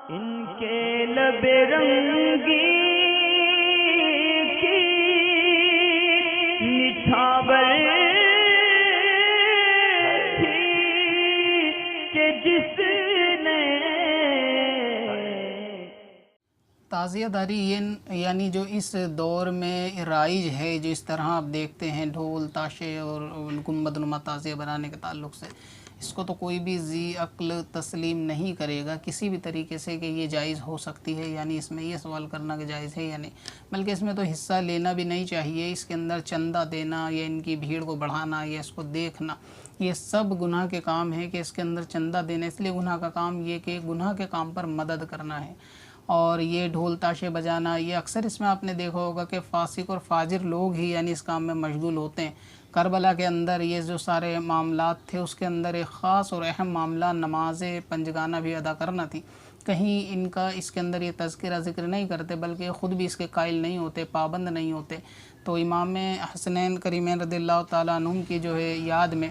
ان کے لب رنگی کی نچھاور تھی کہ جس نے تعزیہ داری یعنی جو اس دور میں رائج ہے، جو اس طرح آپ دیکھتے ہیں ڈھول تاشے اور گنبد نما تعزیہ بنانے کے تعلق سے، اس کو تو کوئی بھی ذی عقل تسلیم نہیں کرے گا کسی بھی طریقے سے کہ یہ جائز ہو سکتی ہے، یعنی اس میں یہ سوال کرنا کہ جائز ہے یا نہیں، بلکہ اس میں تو حصہ لینا بھی نہیں چاہیے۔ اس کے اندر چندہ دینا یا ان کی بھیڑ کو بڑھانا یا اس کو دیکھنا، یہ سب گناہ کے کام ہے کہ اس کے اندر چندہ دینا، اس لیے گناہ کا کام یہ کہ گناہ کے کام پر مدد کرنا ہے۔ اور یہ ڈھول تاشے بجانا، یہ اکثر اس میں آپ نے دیکھا ہوگا کہ فاسق اور فاجر لوگ ہی یعنی اس کام میں مشغول ہوتے ہیں۔ کربلا کے اندر یہ جو سارے معاملات تھے، اس کے اندر ایک خاص اور اہم معاملہ نماز پنجگانہ بھی ادا کرنا تھی۔ کہیں ان کا اس کے اندر یہ تذکرہ ذکر نہیں کرتے، بلکہ خود بھی اس کے قائل نہیں ہوتے، پابند نہیں ہوتے۔ تو امام حسنین کریمین رضی اللہ تعالیٰ عنہ کی جو ہے یاد میں،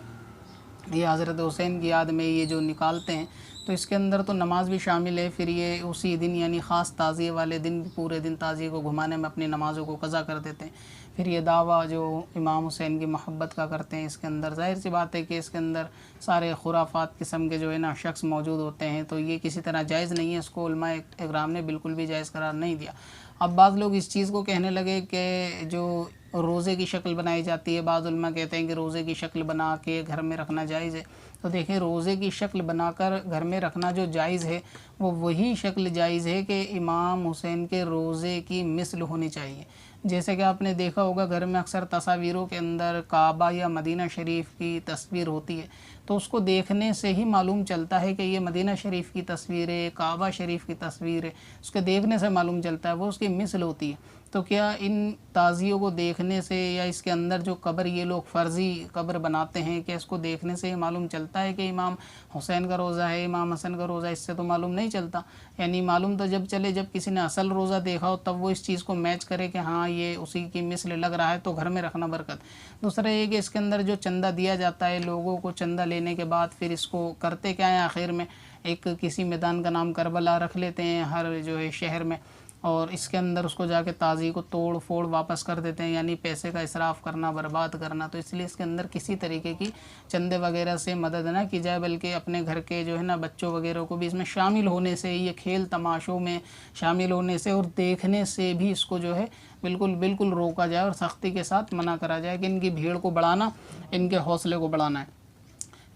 یہ حضرت حسین کی یاد میں یہ جو نکالتے ہیں، تو اس کے اندر تو نماز بھی شامل ہے۔ پھر یہ اسی دن یعنی خاص تعزیے والے دن بھی پورے دن تعزیے کو گھمانے میں اپنی نمازوں کو قضا کر دیتے ہیں۔ پھر یہ دعویٰ جو امام حسین کی محبت کا کرتے ہیں، اس کے اندر ظاہر سی بات ہے کہ اس کے اندر سارے خرافات قسم کے جو ہے نا شخص موجود ہوتے ہیں، تو یہ کسی طرح جائز نہیں ہے، اس کو علماء اکرام نے بالکل بھی جائز قرار نہیں دیا۔ اب بعض لوگ اس چیز کو کہنے لگے کہ جو روزے کی شکل بنائی جاتی ہے، بعض علماء کہتے ہیں کہ روزے کی شکل بنا کے گھر میں رکھنا جائز ہے۔ تو دیکھیں، روزے کی شکل بنا کر گھر میں رکھنا جو جائز ہے، وہ وہی شکل جائز ہے کہ امام حسین کے روزے کی مثل ہونی چاہیے۔ جیسے کہ آپ نے دیکھا ہوگا گھر میں اکثر تصاویروں کے اندر کعبہ یا مدینہ شریف کی تصویر ہوتی ہے، تو اس کو دیکھنے سے ہی معلوم چلتا ہے کہ یہ مدینہ شریف کی تصویر ہے، کعبہ شریف کی تصویر ہے، اس کے دیکھنے سے معلوم چلتا ہے، وہ اس کی مثل ہوتی ہے۔ تو کیا ان تعزیوں کو دیکھنے سے یا اس کے اندر جو قبر یہ لوگ فرضی قبر بناتے ہیں، کہ اس کو دیکھنے سے یہ معلوم چلتا ہے کہ امام حسین کا روزہ ہے، امام حسن کا روزہ ہے؟ اس سے تو معلوم نہیں چلتا۔ یعنی معلوم تو جب چلے جب کسی نے اصل روزہ دیکھا ہو، تب وہ اس چیز کو میچ کرے کہ ہاں یہ اسی کی مثل لگ رہا ہے، تو گھر میں رکھنا برکت۔ دوسرا یہ کہ اس کے اندر جو چندہ دیا جاتا ہے لوگوں کو، چندہ لینے کے بعد پھر اس کو کرتے کیا ہیں آخر میں، ایک کسی میدان کا نام کربلا رکھ لیتے ہیں ہر جو ہے شہر میں، اور اس کے اندر اس کو جا کے تازی کو توڑ پھوڑ واپس کر دیتے ہیں، یعنی پیسے کا اسراف کرنا، برباد کرنا۔ تو اس لیے اس کے اندر کسی طریقے کی چندے وغیرہ سے مدد نہ کی جائے، بلکہ اپنے گھر کے جو ہے نا بچوں وغیرہ کو بھی اس میں شامل ہونے سے، یہ کھیل تماشوں میں شامل ہونے سے اور دیکھنے سے بھی اس کو جو ہے بالکل روکا جائے اور سختی کے ساتھ منع کرا جائے کہ ان کی بھیڑ کو بڑھانا، ان کے حوصلے کو بڑھانا ہے۔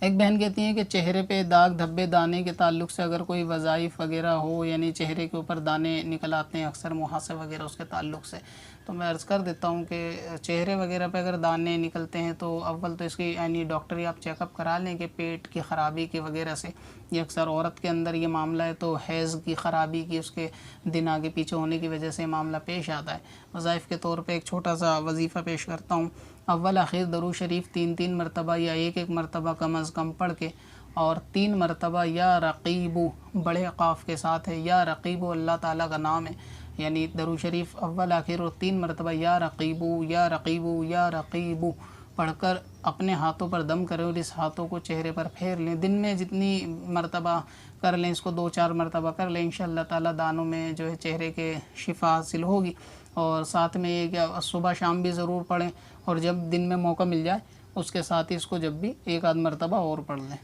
ایک بہن کہتی ہیں کہ چہرے پہ داغ دھبے دانے کے تعلق سے اگر کوئی وظائف وغیرہ ہو، یعنی چہرے کے اوپر دانے نکل آتے ہیں اکثر محاسے وغیرہ اس کے تعلق سے، تو میں عرض کر دیتا ہوں کہ چہرے وغیرہ پہ اگر دانے نکلتے ہیں تو اول تو اس کی یعنی ڈاکٹری آپ چیک اپ کرا لیں کہ پیٹ کی خرابی کی وغیرہ سے، یہ اکثر عورت کے اندر یہ معاملہ ہے تو حیض کی خرابی کی، اس کے دن آگے پیچھے ہونے کی وجہ سے معاملہ پیش آتا ہے۔ وظائف کے طور پہ ایک چھوٹا سا وظیفہ پیش کرتا ہوں۔ اول آخر درود شریف 3 مرتبہ یا ایک مرتبہ کم از کم پڑھ کے، اور 3 مرتبہ یا رقیبو بڑے قاف کے ساتھ ہے، یا رقیبو اللہ تعالیٰ کا نام ہے، یعنی درود شریف اول آخر اور 3 مرتبہ یا رقیبو یا رقیبو یا رقیبو پڑھ کر اپنے ہاتھوں پر دم کریں اور اس ہاتھوں کو چہرے پر پھیر لیں۔ دن میں جتنی مرتبہ کر لیں، اس کو 2-4 مرتبہ کر لیں، انشاءاللہ تعالیٰ دانوں میں جو ہے چہرے کے شفا حاصل ہوگی۔ اور ساتھ میں یہ کہ صبح شام بھی ضرور پڑھیں، اور جب دن میں موقع مل جائے اس کے ساتھ ہی اس کو جب بھی 1-8 مرتبہ اور پڑھ لیں۔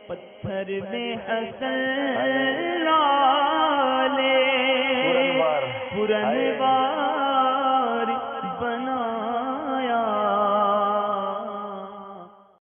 پتھر میں حسن لالے پرنوار